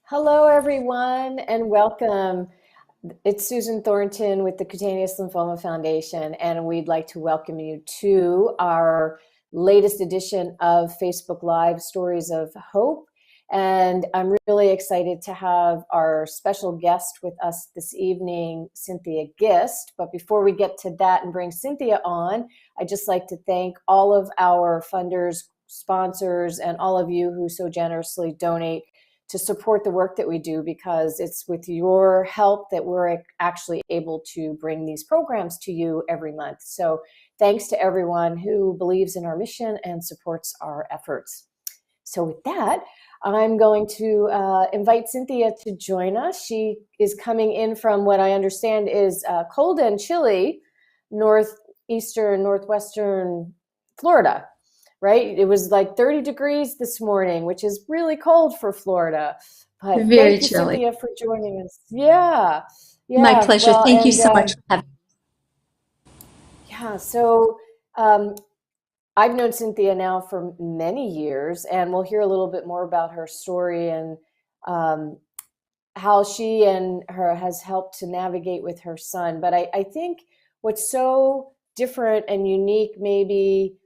Hello, everyone, and welcome. It's Susan Thornton with the Cutaneous Lymphoma Foundation, and we'd like to welcome you to our latest edition of Facebook Live Stories of Hope. And I'm really excited to have our special guest with us this evening, Cynthia Gist. But before we get to that and bring Cynthia on, I'd just like to thank all of our funders, sponsors, and all of you who so generously donate to support the work that we do, because it's with your help that we're actually able to bring these programs to you every month. So thanks to everyone who believes in our mission and supports our efforts. So with that, I'm going to invite Cynthia to join us. She is coming in from what I understand is cold and chilly northeastern, northwestern Florida. Right? It was like 30 degrees this morning, which is really cold for Florida. But Very thank you, chilly. Cynthia, for joining us. Yeah. My pleasure. Well, Thank you and so much for having me. yeah, so um, I've known Cynthia now for many years, and we'll hear a little bit more about her story and um, how she and her has helped to navigate with her son. But I think what's so different and unique maybe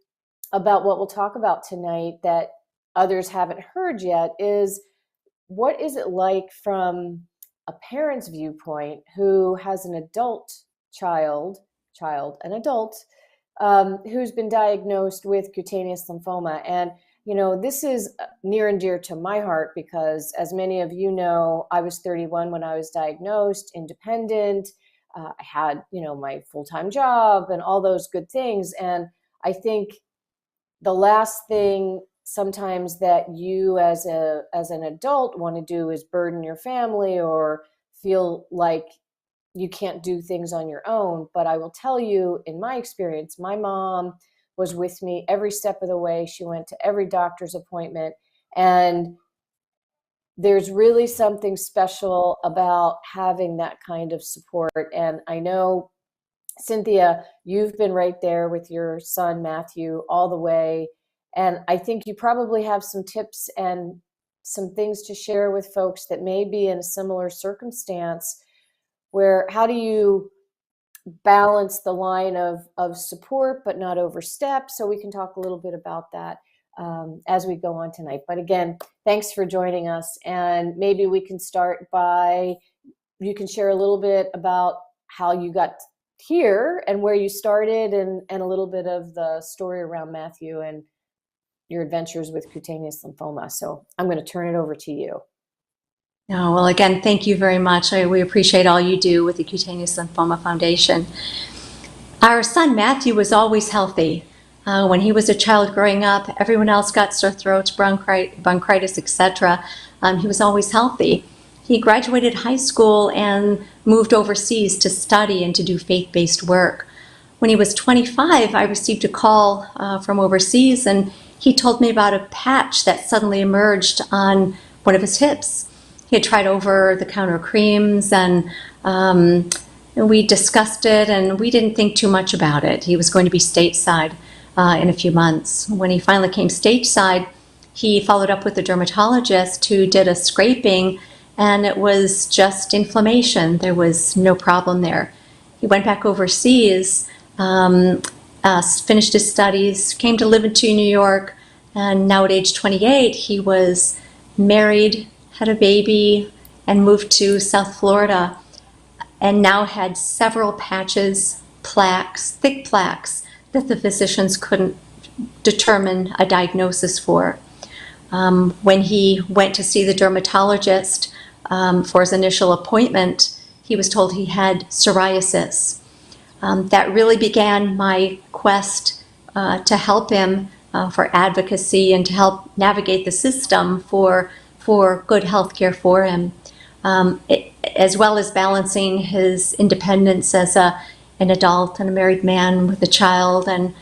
about what we'll talk about tonight that others haven't heard yet is, what is it like from a parent's viewpoint who has an adult an adult who's been diagnosed with cutaneous lymphoma. And this is near and dear to my heart because, as many of you know, I was 31 when I was diagnosed, independent. I had my full-time job and all those good things. And I think the last thing sometimes that you as an adult want to do is burden your family or feel like you can't do things on your own. But I will tell you, in my experience, my mom was with me every step of the way. She went to every doctor's appointment, and there's really something special about having that kind of support. And I know, Cynthia, you've been right there with your son, Matthew, all the way. And I think you probably have some tips and some things to share with folks that may be in a similar circumstance, where how do you balance the line of support but not overstep? So we can talk a little bit about that as we go on tonight. But again, thanks for joining us. And maybe we can start by, you can share a little bit about how you got here and where you started, and a little bit of the story around Matthew and your adventures with cutaneous lymphoma. So I'm going to turn it over to you. Oh, well, again, thank you very much. We appreciate all you do with the Cutaneous Lymphoma Foundation. Our son Matthew was always healthy. When he was a child growing up, everyone else got sore throats, bronchitis, etc. He was always healthy. He graduated high school and moved overseas to study and to do faith-based work. When he was 25, I received a call from overseas, and he told me about a patch that suddenly emerged on one of his hips. He had tried over-the-counter creams, and we discussed it, and we didn't think too much about it. He was going to be stateside in a few months. When he finally came stateside, he followed up with a dermatologist who did a scraping, and it was just inflammation. There was no problem there. He went back overseas, finished his studies, came to live in New York, and now at age 28, he was married, had a baby, and moved to South Florida, and now had several patches, plaques, thick plaques, that the physicians couldn't determine a diagnosis for. When he went to see the dermatologist for his initial appointment, he was told he had psoriasis. That really began my quest to help him for advocacy and to help navigate the system for good health care for him, as well as balancing his independence as an adult and a married man with a child, and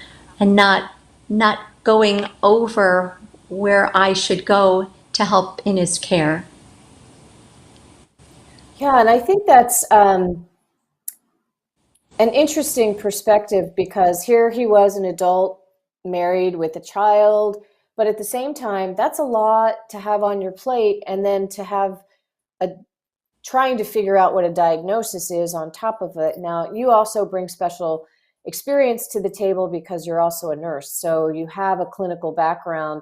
not going over where I should go to help in his care. Yeah, and I think that's an interesting perspective, because here he was, an adult married with a child, but at the same time, that's a lot to have on your plate, and then to have a trying to figure out what a diagnosis is on top of it. Now, you also bring special experience to the table because you're also a nurse. So you have a clinical background,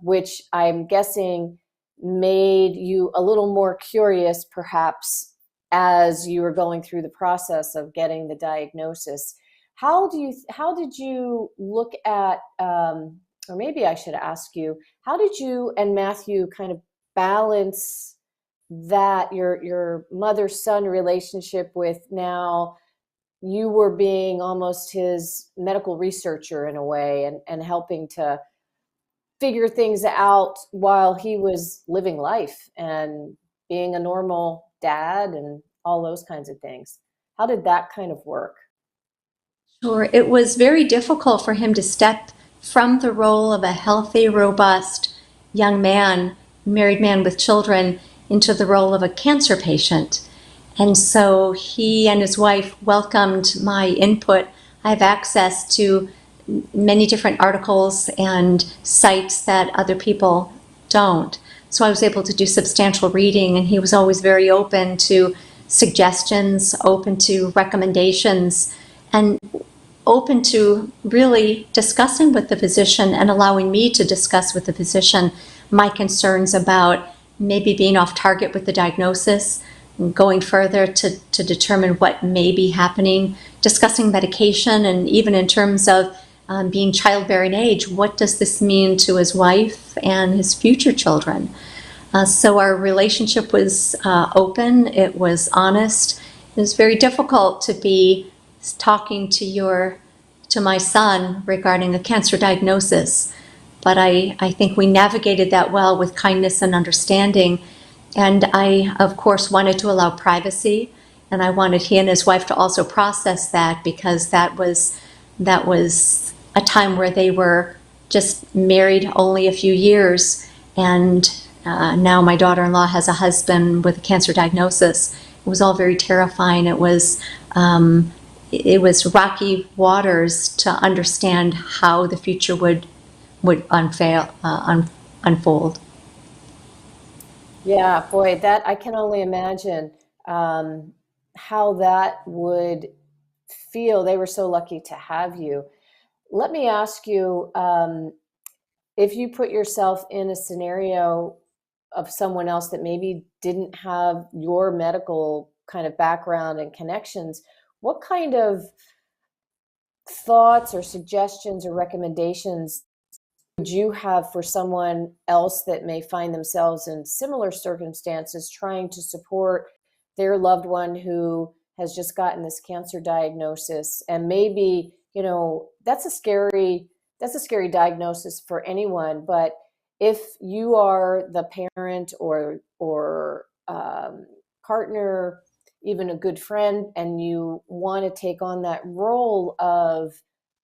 which I'm guessing made you a little more curious, perhaps, as you were going through the process of getting the diagnosis. How did you look at, or maybe I should ask you, how did you and Matthew kind of balance that your mother-son relationship with now you were being almost his medical researcher in a way, and helping to figure things out while he was living life and being a normal dad and all those kinds of things? How did that kind of work? Sure, it was very difficult for him to step from the role of a healthy, robust young man, married man with children, into the role of a cancer patient. And so he and his wife welcomed my input. I have access to many different articles and sites that other people don't. So I was able to do substantial reading, and he was always very open to suggestions, open to recommendations, and open to really discussing with the physician and allowing me to discuss with the physician my concerns about maybe being off target with the diagnosis, going further to determine what may be happening, discussing medication, and even in terms of being childbearing age, what does this mean to his wife and his future children? So our relationship was open, it was honest. It was very difficult to be talking to my son regarding a cancer diagnosis, but I think we navigated that well with kindness and understanding. And I, of course, wanted to allow privacy, and I wanted he and his wife to also process that, because that was a time where they were just married only a few years, and now my daughter-in-law has a husband with a cancer diagnosis. It was all very terrifying. It was rocky waters to understand how the future would unfold. Yeah, boy, that I can only imagine how that would feel. They were so lucky to have you. Let me ask you, if you put yourself in a scenario of someone else that maybe didn't have your medical kind of background and connections, what kind of thoughts or suggestions or recommendations would you have for someone else that may find themselves in similar circumstances trying to support their loved one who has just gotten this cancer diagnosis? And maybe, that's a scary diagnosis for anyone, but if you are the parent or partner, even a good friend, and you want to take on that role of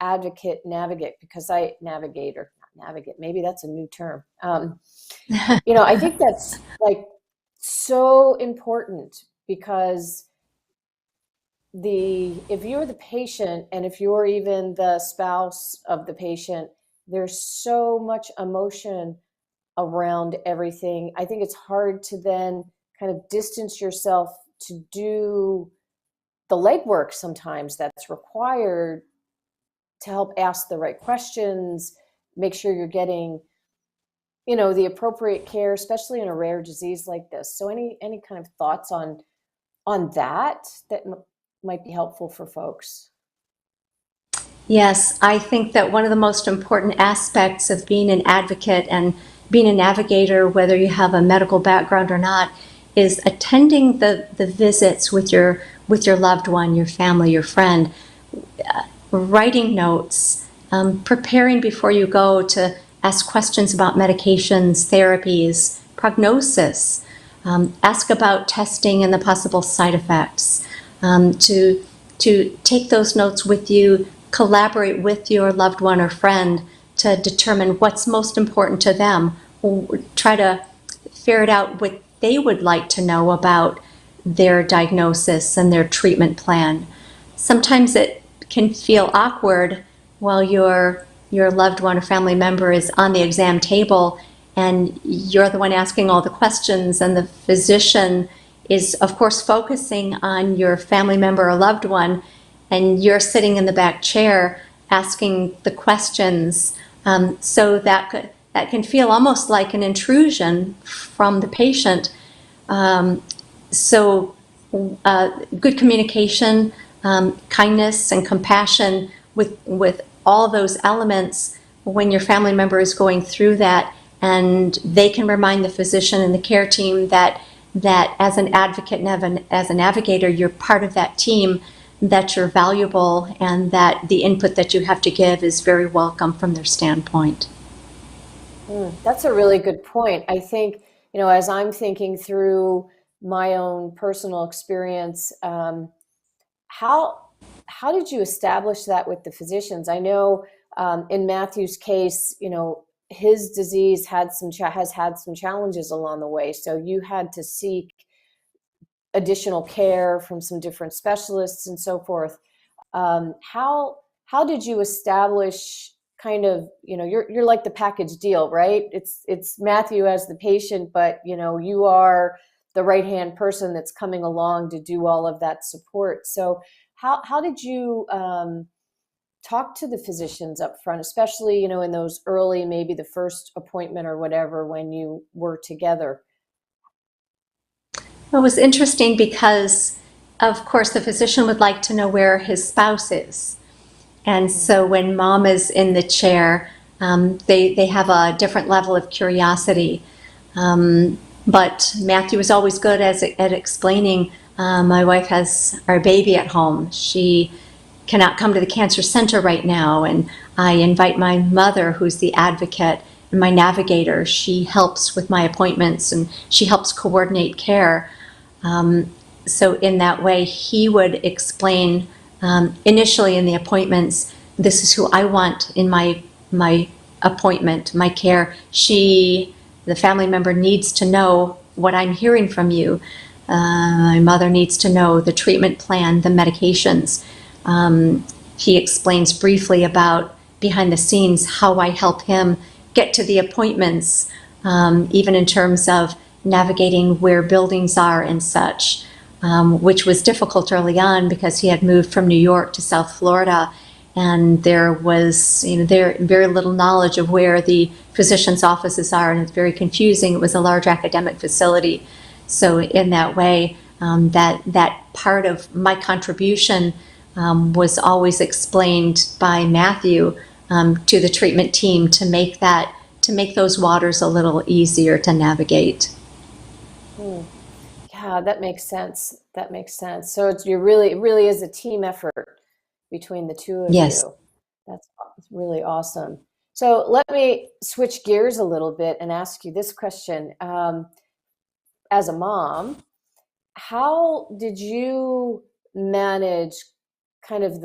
advocate, navigate, because I navigate or not navigate, maybe that's a new term. I think that's like so important, because if you're the patient and if you're even the spouse of the patient, there's so much emotion around everything. I think it's hard to then kind of distance yourself to do the legwork sometimes that's required to help ask the right questions, make sure you're getting, the appropriate care, especially in a rare disease like this. So any kind of thoughts on that might be helpful for folks? Yes, I think that one of the most important aspects of being an advocate and being a navigator, whether you have a medical background or not, is attending the visits with your loved one, your family, your friend, writing notes, preparing before you go to ask questions about medications, therapies, prognosis, ask about testing and the possible side effects, to take those notes with you, collaborate with your loved one or friend to determine what's most important to them. Try to ferret out what they would like to know about their diagnosis and their treatment plan. Sometimes it can feel awkward while your loved one or family member is on the exam table and you're the one asking all the questions, and the physician is, of course, focusing on your family member or loved one, and you're sitting in the back chair asking the questions. So that can feel almost like an intrusion from the patient. So good communication, kindness and compassion with all those elements when your family member is going through that, and they can remind the physician and the care team that as an advocate and as a navigator, you're part of that team, that you're valuable, and that the input that you have to give is very welcome from their standpoint. That's a really good point. I think, as I'm thinking through my own personal experience, how did you establish that with the physicians? I know in Matthew's case, his disease has had some challenges along the way, so you had to seek additional care from some different specialists and so forth. How did you establish kind of, you're like the package deal, right? It's Matthew as the patient, but you are the right-hand person that's coming along to do all of that support. So how did you talk to the physicians up front, especially, in those early, maybe the first appointment or whatever, when you were together? Well, it was interesting because, of course, the physician would like to know where his spouse is. And so when mom is in the chair, they have a different level of curiosity. But Matthew was always good at explaining, my wife has our baby at home. She cannot come to the cancer center right now. And I invite my mother, who's the advocate, and my navigator. She helps with my appointments, and she helps coordinate care. So in that way, he would explain initially in the appointments, this is who I want in my appointment, my care. The family member needs to know what I'm hearing from you. My mother needs to know the treatment plan, the medications. He explains briefly about behind the scenes how I help him get to the appointments, even in terms of navigating where buildings are and such, which was difficult early on because he had moved from New York to South Florida, and there was very little knowledge of where the physician's offices are, and it's very confusing. It was a large academic facility. So in that way, that part of my contribution was always explained by Matthew to the treatment team to make those waters a little easier to navigate. Yeah, that makes sense. So it really is a team effort between the two of Yes. you. That's really awesome. So let me switch gears a little bit and ask you this question. As a mom, how did you manage kind of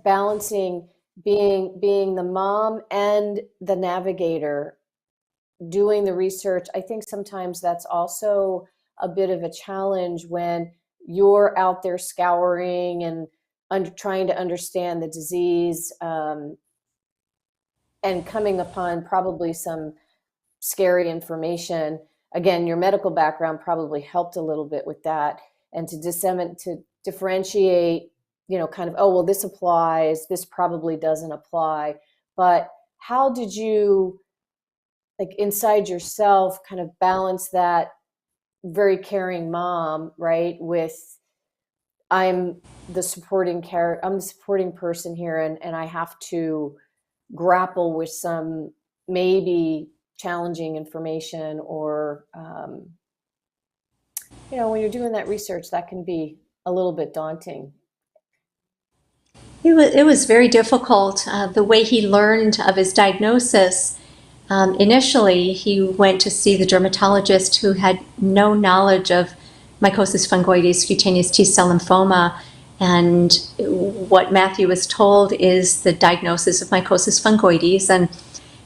balancing being the mom and the navigator, doing the research? I think sometimes that's also a bit of a challenge when you're out there scouring and trying to understand the disease, and coming upon probably some scary information. Again, your medical background probably helped a little bit with that, and to differentiate, kind of, oh, well, this applies, this probably doesn't apply. But how did you, like, inside yourself, kind of balance that very caring mom, right, with I'm the supporting person here, and I have to grapple with some maybe challenging information, or when you're doing that research, that can be a little bit daunting. It was very difficult. The way he learned of his diagnosis, initially he went to see the dermatologist who had no knowledge of mycosis fungoides, cutaneous T-cell lymphoma, and what Matthew was told is the diagnosis of mycosis fungoides, and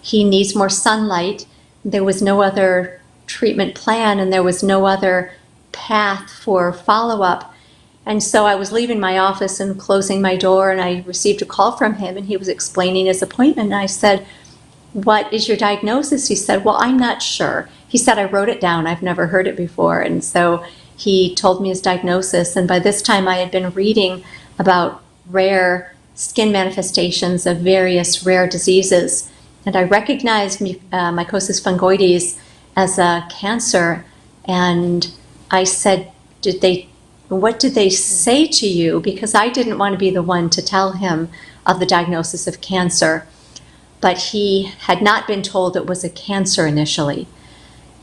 he needs more sunlight. There was no other treatment plan, and there was no other path for follow-up. And so I was leaving my office and closing my door, and I received a call from him, and he was explaining his appointment. And I said, what is your diagnosis? He said, well, I'm not sure. He said, I wrote it down. I've never heard it before. And so he told me his diagnosis. And by this time, I had been reading about rare skin manifestations of various rare diseases. And I recognized mycosis fungoides as a cancer. And I said, what did they say to you? Because I didn't want to be the one to tell him of the diagnosis of cancer. But he had not been told it was a cancer initially.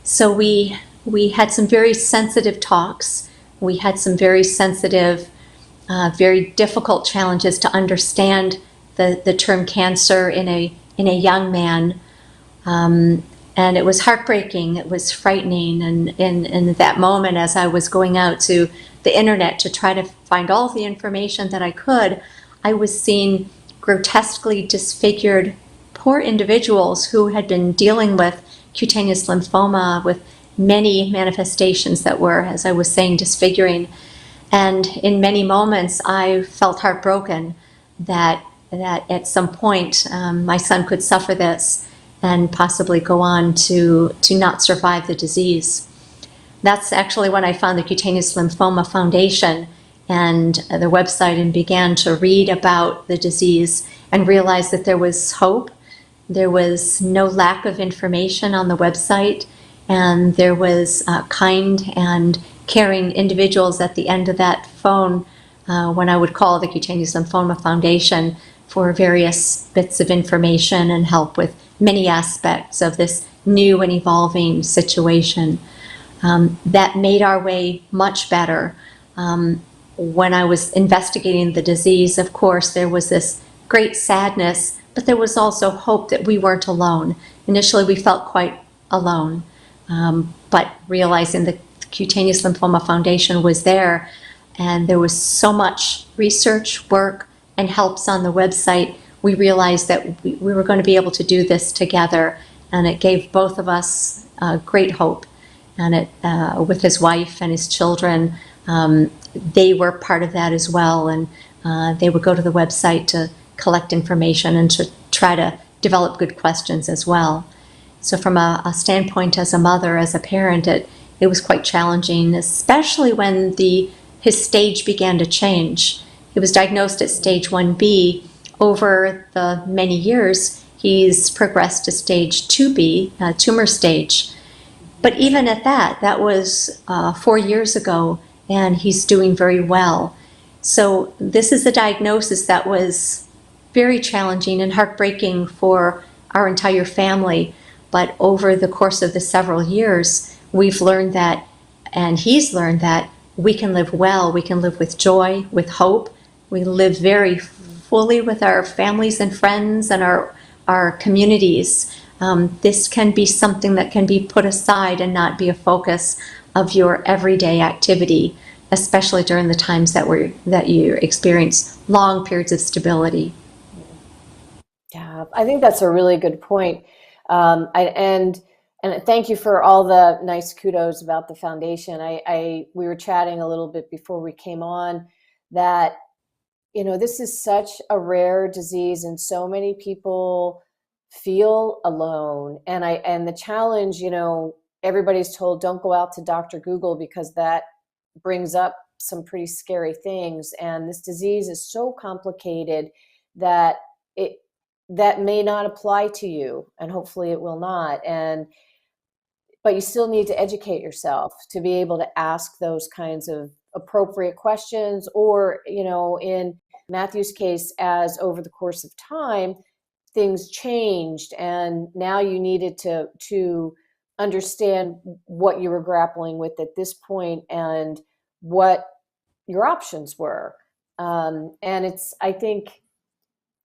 So we had some very sensitive talks. We had some very sensitive, very difficult challenges to understand the term cancer in a young man. And it was heartbreaking. It was frightening. And in that moment, as I was going out to the internet to try to find all the information that I could, I was seeing grotesquely disfigured poor individuals who had been dealing with cutaneous lymphoma with many manifestations that were, as I was saying, disfiguring. And in many moments, I felt heartbroken that at some point my son could suffer this and possibly go on to not survive the disease. That's actually when I found the Cutaneous Lymphoma Foundation and the website and began to read about the disease and realized that there was hope. There was no lack of information on the website, and there was kind and caring individuals at the end of that phone when I would call the Cutaneous Lymphoma Foundation for various bits of information and help with many aspects of this new and evolving situation. That made our way much better. When I was investigating the disease, of course, there was this great sadness, but there was also hope that we weren't alone. Initially, we felt quite alone, but realizing the Cutaneous Lymphoma Foundation was there, and there was so much research, work, and helps on the website, we realized that we were going to be able to do this together, and it gave both of us great hope. And with his wife and his children, they were part of that as well, and they would go to the website to collect information and to try to develop good questions as well. So from a standpoint as a mother, as a parent, it was quite challenging, especially when his stage began to change. He was diagnosed at stage 1B. Over the many years, he's progressed to stage 2B, tumor stage. But even at that was 4 years ago, and he's doing very well. So this is a diagnosis that was very challenging and heartbreaking for our entire family. But over the course of the several years, we've learned that, and he's learned that, we can live well, we can live with joy, with hope. We live very fully with our families and friends and our communities. This can be something that can be put aside and not be a focus of your everyday activity, especially during the times that you experience long periods of stability. Yeah, I think that's a really good point. And thank you for all the nice kudos about the foundation. We were chatting a little bit before we came on that, this is such a rare disease and so many people feel alone. And the challenge, everybody's told don't go out to Dr. Google because that brings up some pretty scary things. And this disease is so complicated that that may not apply to you, and hopefully it will not. But you still need to educate yourself to be able to ask those kinds of appropriate questions, or, in Matthew's case, as over the course of time, things changed and now you needed to understand what you were grappling with at this point and what your options were. And I think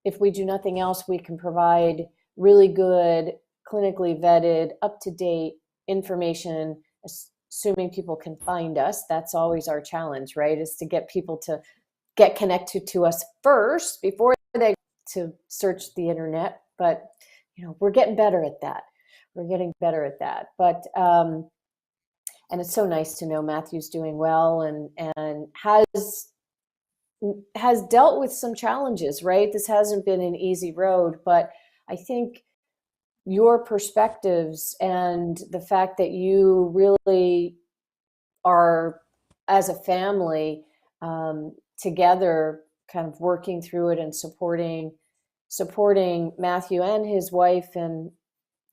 if we do nothing else, we can provide really good, clinically vetted, up-to-date information, assuming people can find us. That's always our challenge, right? Is to get people to get connected to us first before they to search the internet. But, we're getting better at that. We're getting better at that. But, and it's so nice to know Matthew's doing well and has dealt with some challenges, right? This hasn't been an easy road, but I think your perspectives and the fact that you really are, as a family, together, kind of working through it and supporting Matthew and his wife, and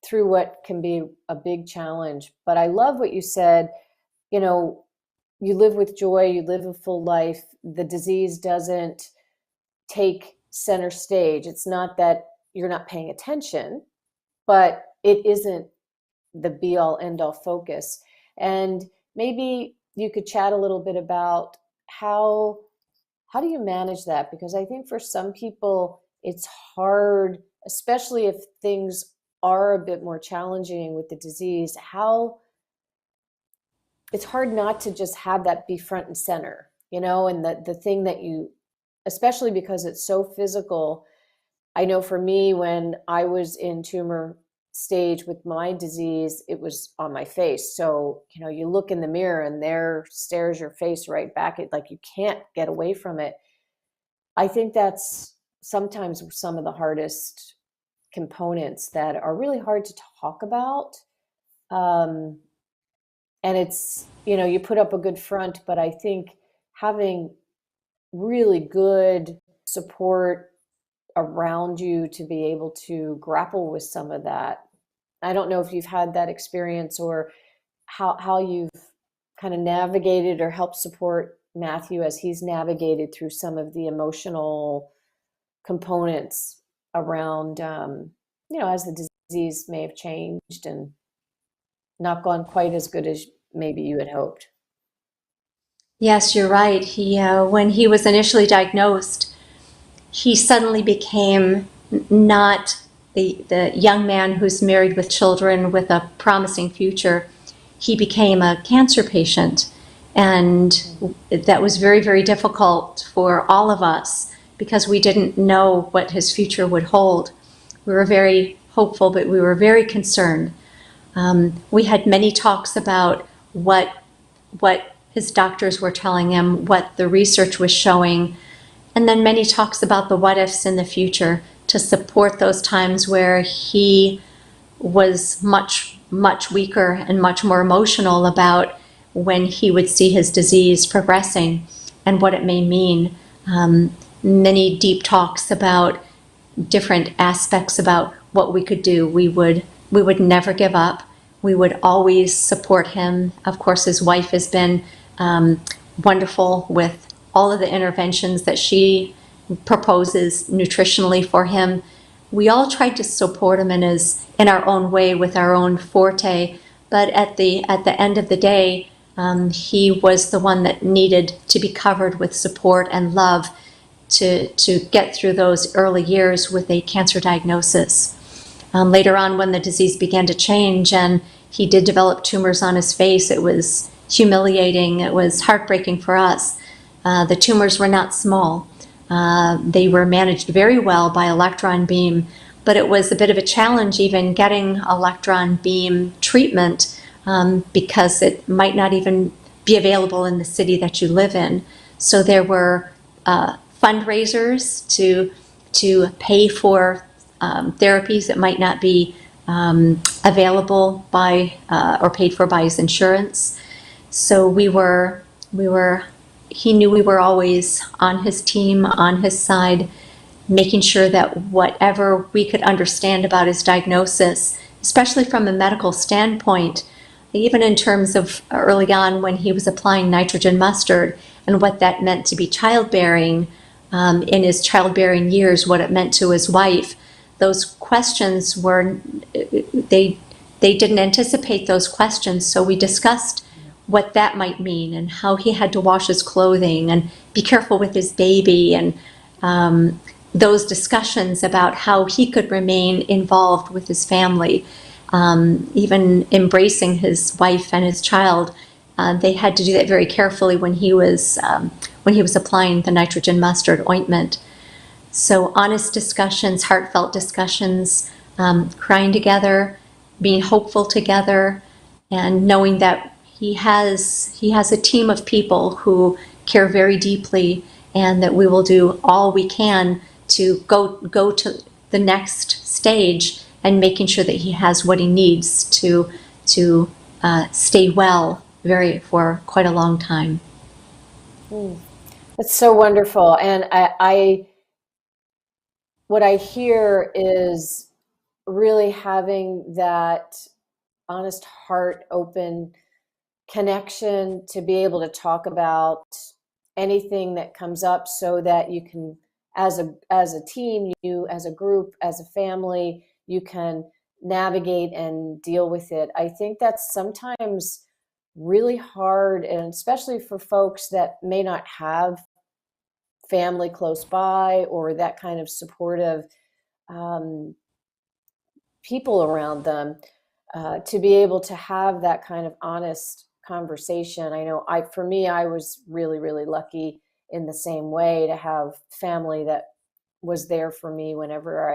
through what can be a big challenge. But I love what you said. You know, you live with joy, you live a full life. The disease doesn't take center stage. It's not that you're not paying attention, but it isn't the be all end all focus. And maybe you could chat a little bit about how do you manage that? Because I think for some people it's hard, especially if things are a bit more challenging with the disease. How it's hard not to just have that be front and center, you know, and the thing that you, especially because it's so physical. I know for me, when I was in tumor stage with my disease, it was on my face. So, you know, you look in the mirror and there stares your face right back at, like, you can't get away from it. I think that's sometimes some of the hardest components that are really hard to talk about. Um, and it's, you know, you put up a good front, but I think having really good support around you to be able to grapple with some of that. I don't know if you've had that experience, or how you've kind of navigated or helped support Matthew as he's navigated through some of the emotional components around, you know, as the disease may have changed and not gone quite as good as maybe you had hoped. Yes, you're right. When he was initially diagnosed, he suddenly became not the young man who's married with children with a promising future. He became a cancer patient. And that was very, very difficult for all of us because we didn't know what his future would hold. We were very hopeful, but we were very concerned. We had many talks about what his doctors were telling him, what the research was showing, and then many talks about the what ifs in the future to support those times where he was much, much weaker and much more emotional about when he would see his disease progressing and what it may mean. Many deep talks about different aspects about what we could do. We would never give up. We would always support him. Of course, his wife has been wonderful with all of the interventions that she proposes nutritionally for him. We all tried to support him in our own way with our own forte, but at the end of the day, he was the one that needed to be covered with support and love to get through those early years with a cancer diagnosis. Later on, when the disease began to change and he did develop tumors on his face, it was humiliating. It was heartbreaking for us. The tumors were not small. They were managed very well by electron beam, but it was a bit of a challenge even getting electron beam treatment because it might not even be available in the city that you live in. So there were fundraisers to pay for therapies that might not be available by or paid for by his insurance. So he knew we were always on his team, on his side, making sure that whatever we could understand about his diagnosis, especially from a medical standpoint, even in terms of early on when he was applying nitrogen mustard and what that meant to be childbearing in his childbearing years, what it meant to his wife. Those questions they didn't anticipate those questions, so we discussed what that might mean and how he had to wash his clothing and be careful with his baby, and those discussions about how he could remain involved with his family, even embracing his wife and his child. They had to do that very carefully when he was applying the nitrogen mustard ointment. So honest discussions, heartfelt discussions, crying together, being hopeful together, and knowing that he has a team of people who care very deeply, and that we will do all we can to go to the next stage and making sure that he has what he needs to stay well for quite a long time. That's so wonderful. And what I hear is really having that honest heart, open connection to be able to talk about anything that comes up, so that you can, as a team, you as a group, as a family, you can navigate and deal with it. I think that's sometimes really hard, and especially for folks that may not have family close by or that kind of supportive um, people around them, to be able to have that kind of honest conversation. I know for me, I was really, really lucky in the same way to have family that was there for me whenever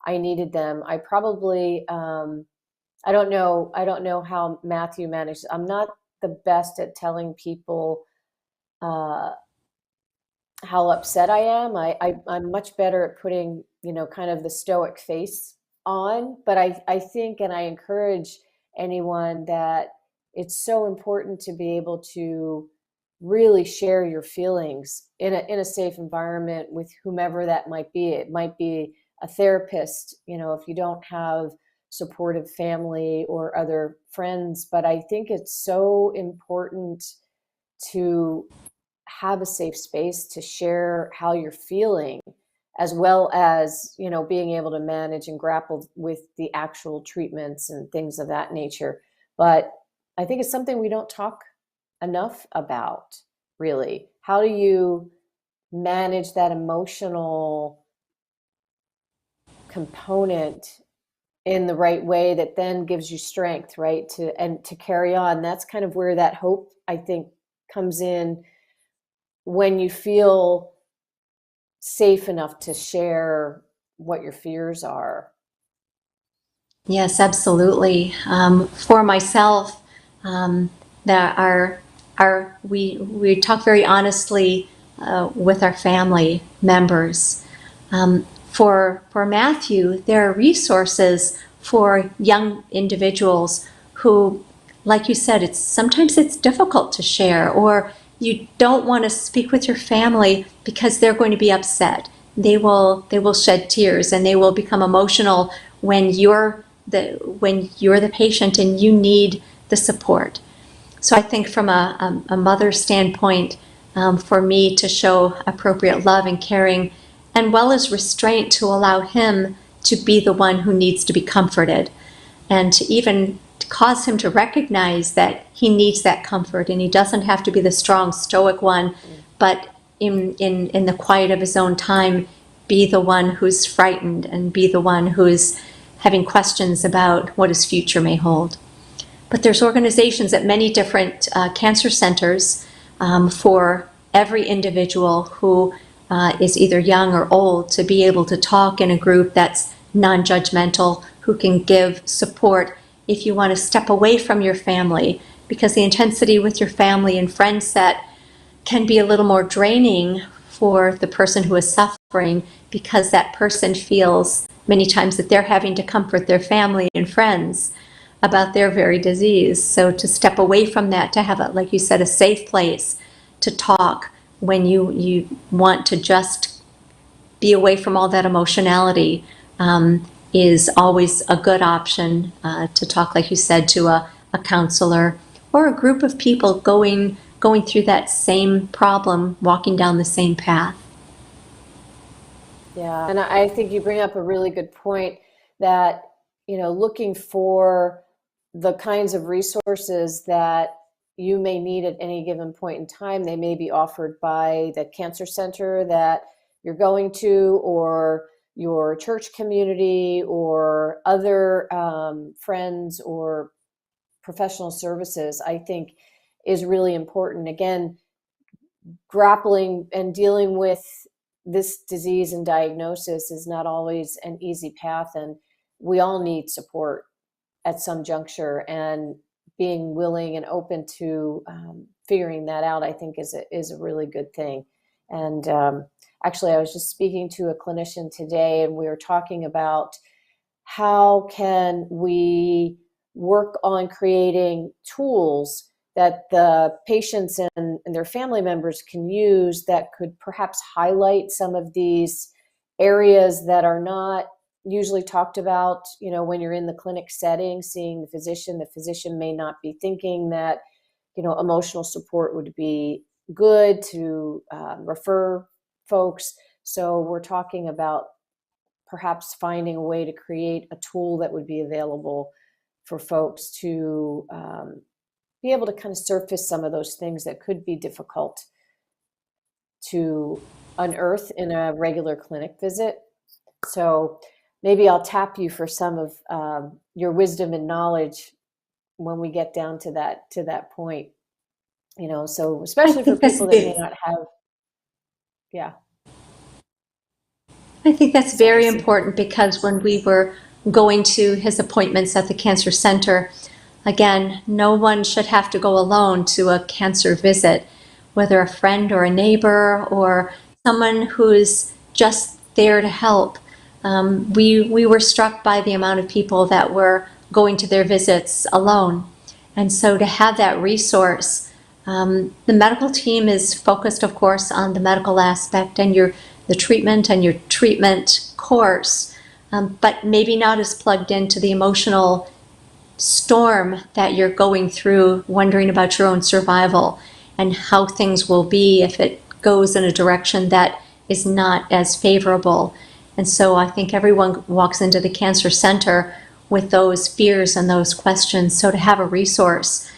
I needed them. I probably, I don't know how Matthew managed. I'm not the best at telling people uh, how upset I am. I'm much better at putting, kind of the stoic face on. But I think, and I encourage anyone, that it's so important to be able to really share your feelings in a safe environment with whomever that might be. It might be a therapist, if you don't have supportive family or other friends. But I think it's so important to have a safe space to share how you're feeling, as well as being able to manage and grapple with the actual treatments and things of that nature. But I think it's something we don't talk enough about, really. How do you manage that emotional component in the right way that then gives you strength, right, to carry on? That's kind of where that hope, I think, comes in, when you feel safe enough to share what your fears are. Yes, absolutely. For myself, that we talk very honestly with our family members. For Matthew, there are resources for young individuals who, like you said, sometimes it's difficult to share, or you don't want to speak with your family because they're going to be upset. They will shed tears, and they will become emotional when you're the patient and you need the support. So I think from a mother's standpoint, for me to show appropriate love and caring, and well as restraint, to allow him to be the one who needs to be comforted, and to even cause him to recognize that he needs that comfort, and he doesn't have to be the strong stoic one, but in the quiet of his own time, be the one who's frightened and be the one who's having questions about what his future may hold. But there's organizations at many different cancer centers for every individual who is either young or old, to be able to talk in a group that's non-judgmental, who can give support if you want to step away from your family, because the intensity with your family and friends set can be a little more draining for the person who is suffering, because that person feels many times that they're having to comfort their family and friends about their very disease. So to step away from that, to have, like you said, a safe place to talk when you want to just be away from all that emotionality, is always a good option, to talk, like you said, to a counselor or a group of people going through that same problem, walking down the same path. Yeah, and I think you bring up a really good point, that looking for the kinds of resources that you may need at any given point in time. They may be offered by the cancer center that you're going to, or your church community, or other friends or professional services. I think is really important. Again, grappling and dealing with this disease and diagnosis is not always an easy path, and we all need support at some juncture. And being willing and open to figuring that out, I think, is a really good thing. And actually, I was just speaking to a clinician today, and we were talking about how can we work on creating tools that the patients and their family members can use that could perhaps highlight some of these areas that are not usually talked about. You know, when you're in the clinic setting, seeing the physician may not be thinking that, you know, emotional support would be good to refer folks. So we're talking about perhaps finding a way to create a tool that would be available for folks to be able to kind of surface some of those things that could be difficult to unearth in a regular clinic visit. So maybe I'll tap you for some of your wisdom and knowledge when we get down to that point. You know, so I especially for think that's people that may big. not have, yeah, I think that's sorry, very Cynthia. important because when we were going to his appointments at the cancer center, again, no one should have to go alone to a cancer visit, whether a friend or a neighbor or someone who's just there to help. We were struck by the amount of people that were going to their visits alone. And so to have that resource, the medical team is focused, of course, on the medical aspect and the treatment and your treatment course, but maybe not as plugged into the emotional storm that you're going through, wondering about your own survival and how things will be if it goes in a direction that is not as favorable. And so I think everyone walks into the cancer center with those fears and those questions. So to have a resource,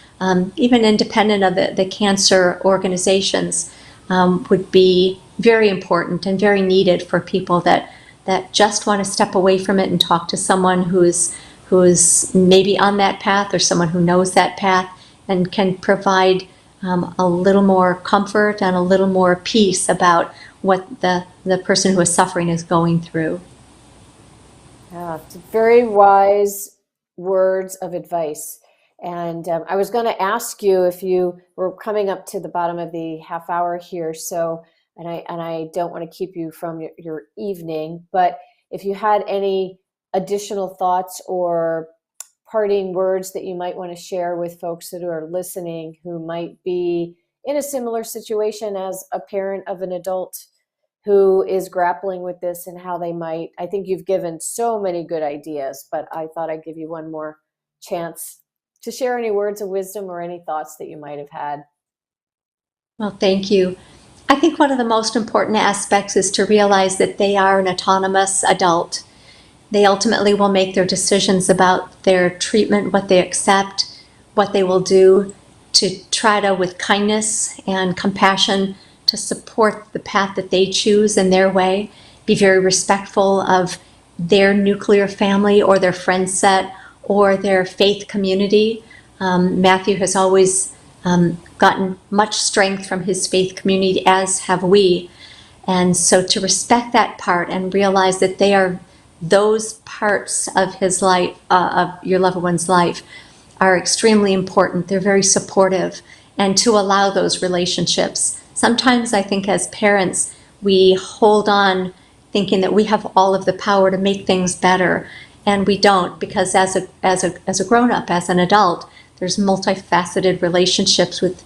even independent of the cancer organizations, would be very important and very needed for people that just want to step away from it and talk to someone who's maybe on that path or someone who knows that path and can provide a little more comfort and a little more peace about what the person who is suffering is going through. Yeah, it's very wise words of advice. And I was going to ask you if you were coming up to the bottom of the half hour here. So, and I don't want to keep you from your evening, but if you had any additional thoughts or parting words that you might want to share with folks that are listening who might be in a similar situation as a parent of an adult who is grappling with this and how they might. I think you've given so many good ideas, but I thought I'd give you one more chance to share any words of wisdom or any thoughts that you might have had. Well, thank you. I think one of the most important aspects is to realize that they are an autonomous adult. They ultimately will make their decisions about their treatment, what they accept, what they will do, to try to, with kindness and compassion, to support the path that they choose in their way, be very respectful of their nuclear family or their friend set or their faith community. Matthew has always gotten much strength from his faith community, as have we. And so to respect that part and realize that they are those parts of his life, of your loved one's life, are extremely important. They're very supportive, and to allow those relationships. Sometimes I think as parents, we hold on thinking that we have all of the power to make things better, and we don't, because as a grown-up, as an adult, there's multifaceted relationships with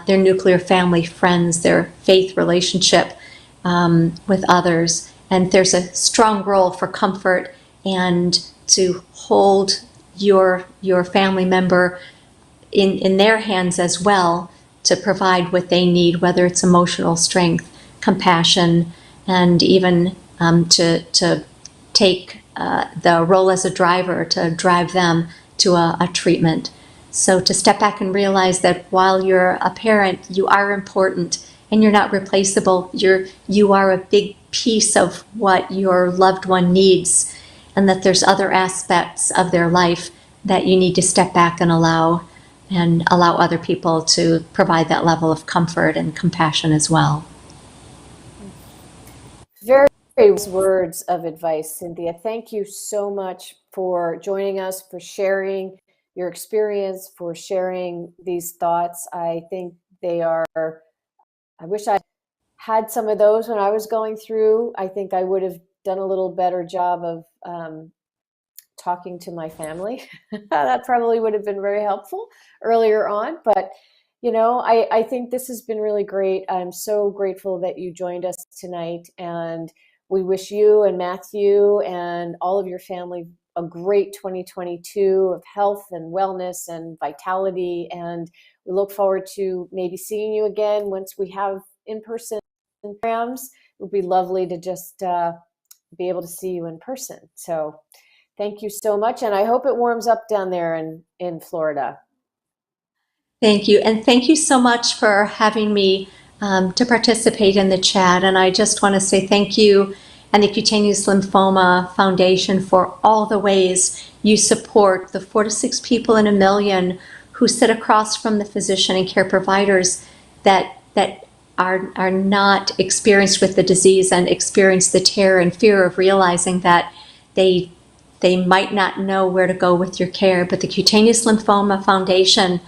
their nuclear family, friends, their faith relationship with others. And there's a strong role for comfort and to hold your family member in their hands as well to provide what they need, whether it's emotional strength, compassion, and even to take the role as a driver to drive them to a treatment. So to step back and realize that while you're a parent, you are important and you're not replaceable. You are a big piece of what your loved one needs, and that there's other aspects of their life that you need to step back and allow other people to provide that level of comfort and compassion as well. Very, very wise words of advice, Cynthia. Thank you so much for joining us, for sharing your experience, for sharing these thoughts. I think they are, I wish I had some of those when I was going through. I think I would have done a little better job of talking to my family. That probably would have been very helpful earlier on, but I think this has been really great. I'm so grateful that you joined us tonight, and we wish you and Matthew and all of your family a great 2022 of health and wellness and vitality. And we look forward to maybe seeing you again once we have in-person programs. It would be lovely to just be able to see you in person. So thank you so much. And I hope it warms up down there in Florida. Thank you. And thank you so much for having me to participate in the chat. And I just want to say thank you and the Cutaneous Lymphoma Foundation for all the ways you support the 4 to 6 people in a million who sit across from the physician and care providers that are not experienced with the disease and experience the terror and fear of realizing that they might not know where to go with your care. But the Cutaneous Lymphoma Foundation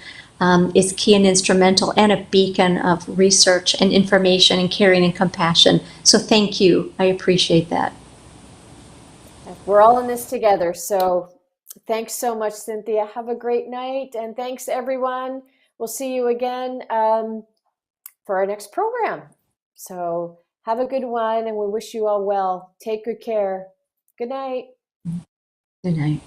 is key and instrumental, and a beacon of research and information and caring and compassion. So thank you. I appreciate that. We're all in this together. So thanks so much, Cynthia. Have a great night. And thanks, everyone. We'll see you again for our next program. So have a good one, and we wish you all well. Take good care. Good night. Good night.